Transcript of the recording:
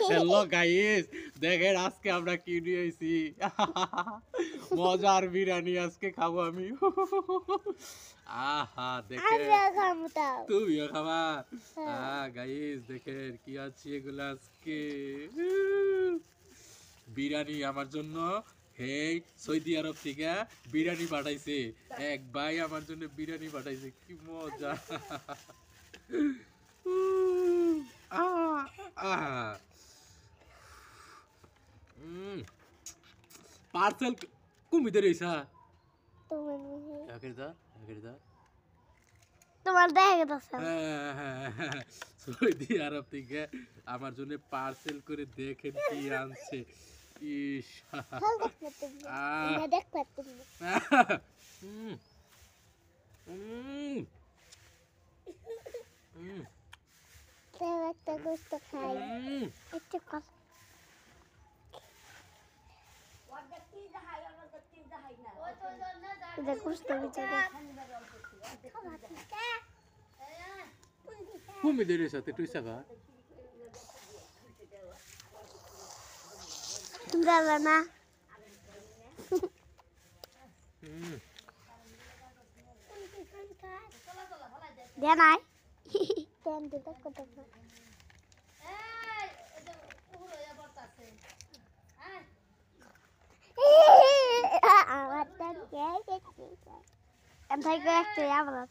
Hello guys, দেখেন আজকে আমরা কি নিয়ে আইছি। মজার বিরিয়ানি আজকে খাবো আমি। আহা দেখেন, তুমিও খাবা। গাইস দেখেন কি আছে এগুলো আজকে। বিরিয়ানি আমার জন্য হেই সৌদি আরব থেকে বিরিয়ানি পাঠাইছে। এক ভাই আমার জন্য বিরিয়ানি পাঠাইছে, কি মজা। পার্সেল কুমিদের এইসা তোমার দেখা গেছে সৌদি আরব থেকে আমার জন্য পার্সেল করে দেখেন কি আনছে। ইস একটা গোস্ত খাই একটু কথা গোস্ত কুমিদের সাথে তুই সাবা যাবে না দে নাই তেন দিতে কত আমার তেন কে কে এম থেকে একটা আবার